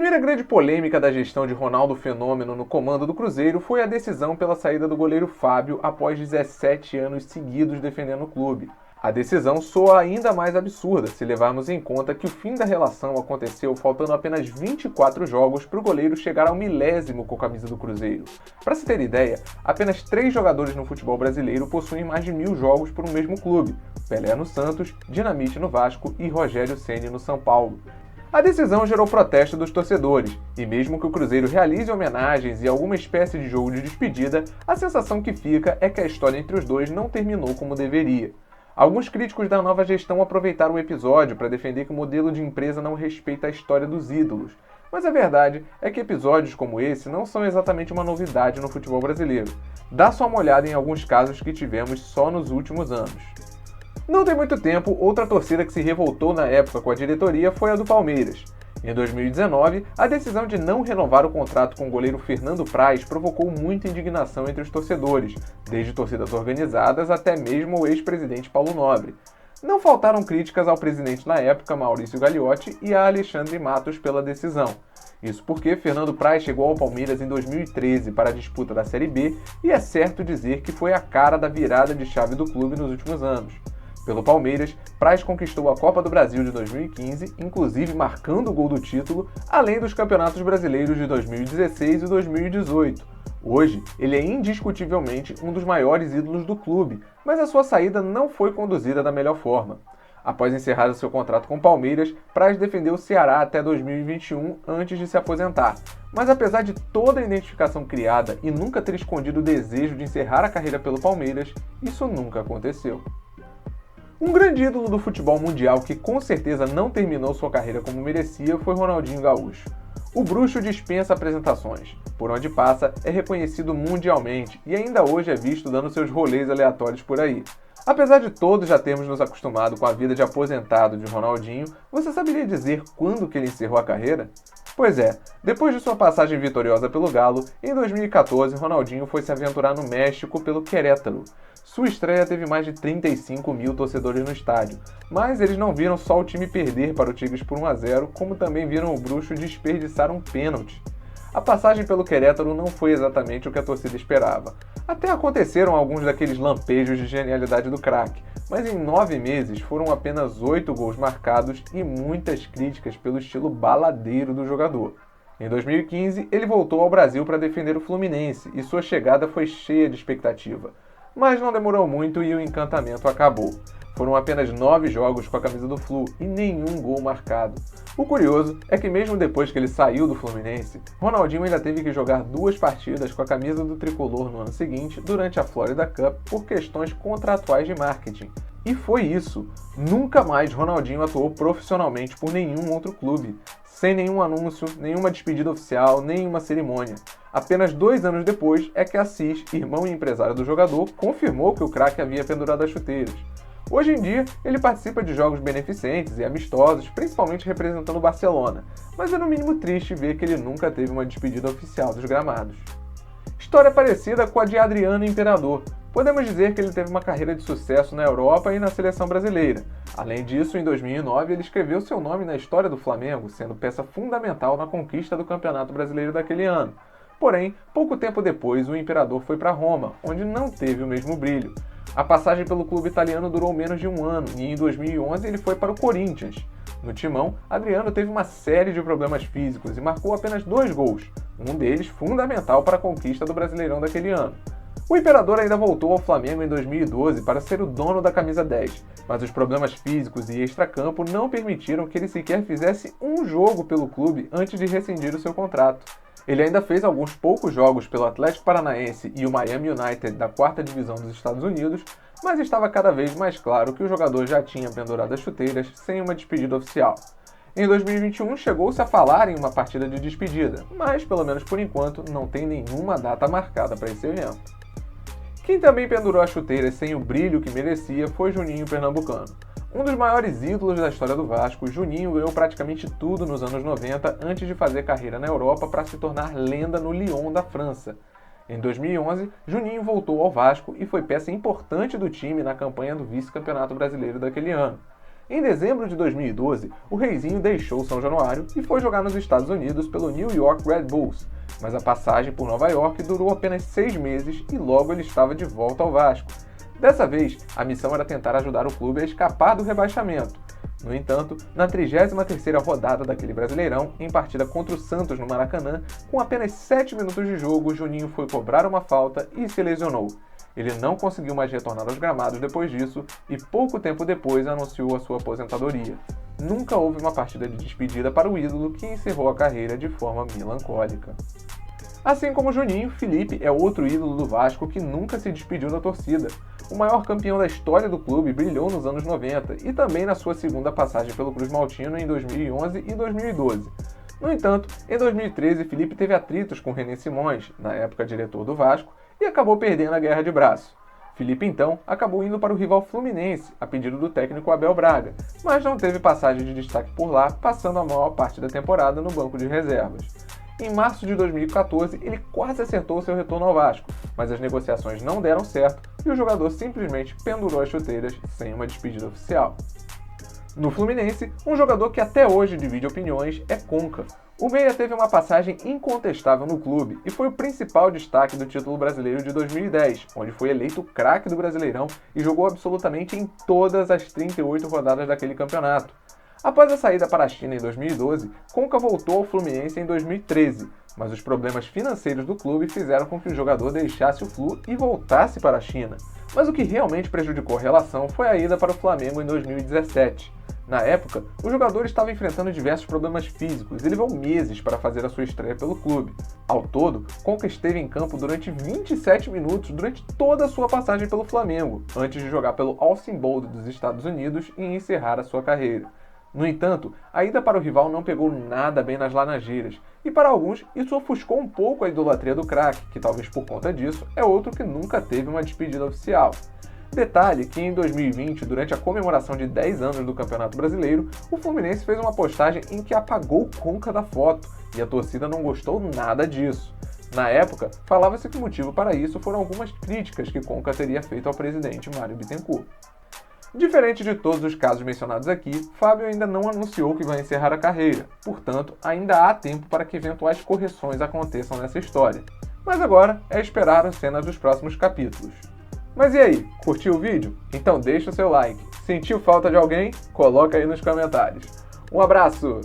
primeira grande polêmica da gestão de Ronaldo Fenômeno no comando do Cruzeiro foi a decisão pela saída do goleiro Fábio após 17 anos seguidos defendendo o clube. A decisão soa ainda mais absurda se levarmos em conta que o fim da relação aconteceu faltando apenas 24 jogos para o goleiro chegar ao milésimo com a camisa do Cruzeiro. Para se ter ideia, apenas 3 jogadores no futebol brasileiro possuem mais de 1000 jogos por um mesmo clube: Pelé no Santos, Dinamite no Vasco e Rogério Ceni no São Paulo. A decisão gerou protesto dos torcedores, e mesmo que o Cruzeiro realize homenagens e alguma espécie de jogo de despedida, a sensação que fica é que a história entre os dois não terminou como deveria. Alguns críticos da nova gestão aproveitaram o episódio para defender que o modelo de empresa não respeita a história dos ídolos, mas a verdade é que episódios como esse não são exatamente uma novidade no futebol brasileiro. Dá só uma olhada em alguns casos que tivemos só nos últimos anos. Não tem muito tempo, outra torcida que se revoltou na época com a diretoria foi a do Palmeiras. Em 2019, a decisão de não renovar o contrato com o goleiro Fernando Praz provocou muita indignação entre os torcedores, desde torcidas organizadas até mesmo o ex-presidente Paulo Nobre. Não faltaram críticas ao presidente na época, Maurício Gagliotti, e a Alexandre Matos pela decisão. Isso porque Fernando Praz chegou ao Palmeiras em 2013 para a disputa da Série B e é certo dizer que foi a cara da virada de chave do clube nos últimos anos. Pelo Palmeiras, Praz conquistou a Copa do Brasil de 2015, inclusive marcando o gol do título, além dos campeonatos brasileiros de 2016 e 2018. Hoje, ele é indiscutivelmente um dos maiores ídolos do clube, mas a sua saída não foi conduzida da melhor forma. Após encerrar seu contrato com o Palmeiras, Praz defendeu o Ceará até 2021 antes de se aposentar. Mas apesar de toda a identificação criada e nunca ter escondido o desejo de encerrar a carreira pelo Palmeiras, isso nunca aconteceu. Um grande ídolo do futebol mundial que com certeza não terminou sua carreira como merecia foi Ronaldinho Gaúcho. O bruxo dispensa apresentações. Por onde passa, é reconhecido mundialmente e ainda hoje é visto dando seus rolês aleatórios por aí. Apesar de todos já termos nos acostumado com a vida de aposentado de Ronaldinho, você saberia dizer quando que ele encerrou a carreira? Pois é, depois de sua passagem vitoriosa pelo Galo, em 2014 Ronaldinho foi se aventurar no México pelo Querétaro. Sua estreia teve mais de 35 mil torcedores no estádio, mas eles não viram só o time perder para o Tigres por 1-0, como também viram o bruxo desperdiçar um pênalti. A passagem pelo Querétaro não foi exatamente o que a torcida esperava. Até aconteceram alguns daqueles lampejos de genialidade do craque, mas em 9 meses foram apenas 8 gols marcados e muitas críticas pelo estilo baladeiro do jogador. Em 2015, ele voltou ao Brasil para defender o Fluminense e sua chegada foi cheia de expectativa. Mas não demorou muito e o encantamento acabou. Foram apenas 9 jogos com a camisa do Flu e nenhum gol marcado. O curioso é que mesmo depois que ele saiu do Fluminense, Ronaldinho ainda teve que jogar 2 partidas com a camisa do tricolor no ano seguinte durante a Florida Cup por questões contratuais de marketing. E foi isso. Nunca mais Ronaldinho atuou profissionalmente por nenhum outro clube, sem nenhum anúncio, nenhuma despedida oficial, nenhuma cerimônia. Apenas 2 anos depois é que Assis, irmão e empresário do jogador, confirmou que o craque havia pendurado as chuteiras. Hoje em dia, ele participa de jogos beneficentes e amistosos, principalmente representando o Barcelona, mas é no mínimo triste ver que ele nunca teve uma despedida oficial dos gramados. História parecida com a de Adriano Imperador. Podemos dizer que ele teve uma carreira de sucesso na Europa e na seleção brasileira. Além disso, em 2009, ele escreveu seu nome na história do Flamengo, sendo peça fundamental na conquista do Campeonato Brasileiro daquele ano. Porém, pouco tempo depois, o Imperador foi para Roma, onde não teve o mesmo brilho. A passagem pelo clube italiano durou menos de um ano e em 2011 ele foi para o Corinthians. No timão, Adriano teve uma série de problemas físicos e marcou apenas 2 gols, um deles fundamental para a conquista do Brasileirão daquele ano. O Imperador ainda voltou ao Flamengo em 2012 para ser o dono da camisa 10, mas os problemas físicos e extracampo não permitiram que ele sequer fizesse um jogo pelo clube antes de rescindir o seu contrato. Ele ainda fez alguns poucos jogos pelo Atlético Paranaense e o Miami United da 4ª divisão dos Estados Unidos, mas estava cada vez mais claro que o jogador já tinha pendurado as chuteiras sem uma despedida oficial. Em 2021 chegou-se a falar em uma partida de despedida, mas pelo menos por enquanto não tem nenhuma data marcada para esse evento. Quem também pendurou as chuteiras sem o brilho que merecia foi Juninho Pernambucano. Um dos maiores ídolos da história do Vasco, Juninho ganhou praticamente tudo nos anos 90 antes de fazer carreira na Europa para se tornar lenda no Lyon da França. Em 2011, Juninho voltou ao Vasco e foi peça importante do time na campanha do vice-campeonato brasileiro daquele ano. Em dezembro de 2012, o Reizinho deixou o São Januário e foi jogar nos Estados Unidos pelo New York Red Bulls, mas a passagem por Nova York durou apenas 6 meses e logo ele estava de volta ao Vasco. Dessa vez, a missão era tentar ajudar o clube a escapar do rebaixamento. No entanto, na 33ª rodada daquele Brasileirão, em partida contra o Santos no Maracanã, com apenas 7 minutos de jogo, Juninho foi cobrar uma falta e se lesionou. Ele não conseguiu mais retornar aos gramados depois disso e pouco tempo depois anunciou a sua aposentadoria. Nunca houve uma partida de despedida para o ídolo, que encerrou a carreira de forma melancólica. Assim como Juninho, Felipe é outro ídolo do Vasco que nunca se despediu da torcida. O maior campeão da história do clube brilhou nos anos 90 e também na sua segunda passagem pelo Cruz Maltino em 2011 e 2012. No entanto, em 2013, Felipe teve atritos com René Simões, na época diretor do Vasco, e acabou perdendo a guerra de braço. Felipe então acabou indo para o rival Fluminense, a pedido do técnico Abel Braga, mas não teve passagem de destaque por lá, passando a maior parte da temporada no banco de reservas. Em março de 2014, ele quase acertou seu retorno ao Vasco, mas as negociações não deram certo e o jogador simplesmente pendurou as chuteiras sem uma despedida oficial. No Fluminense, um jogador que até hoje divide opiniões é Conca. O meia teve uma passagem incontestável no clube e foi o principal destaque do título brasileiro de 2010, onde foi eleito craque do Brasileirão e jogou absolutamente em todas as 38 rodadas daquele campeonato. Após a saída para a China em 2012, Conca voltou ao Fluminense em 2013, mas os problemas financeiros do clube fizeram com que o jogador deixasse o Flu e voltasse para a China. Mas o que realmente prejudicou a relação foi a ida para o Flamengo em 2017. Na época, o jogador estava enfrentando diversos problemas físicos e levou meses para fazer a sua estreia pelo clube. Ao todo, Conca esteve em campo durante 27 minutos durante toda a sua passagem pelo Flamengo, antes de jogar pelo Austin Bold dos Estados Unidos e encerrar a sua carreira. No entanto, a ida para o rival não pegou nada bem nas Laranjeiras, e para alguns isso ofuscou um pouco a idolatria do craque, que talvez por conta disso é outro que nunca teve uma despedida oficial. Detalhe que em 2020, durante a comemoração de 10 anos do Campeonato Brasileiro, o Fluminense fez uma postagem em que apagou Conca da foto, e a torcida não gostou nada disso. Na época, falava-se que o motivo para isso foram algumas críticas que Conca teria feito ao presidente Mário Bittencourt. Diferente de todos os casos mencionados aqui, Fábio ainda não anunciou que vai encerrar a carreira, portanto, ainda há tempo para que eventuais correções aconteçam nessa história. Mas agora é esperar as cenas dos próximos capítulos. Mas e aí, curtiu o vídeo? Então deixa o seu like. Sentiu falta de alguém? Coloca aí nos comentários. Um abraço!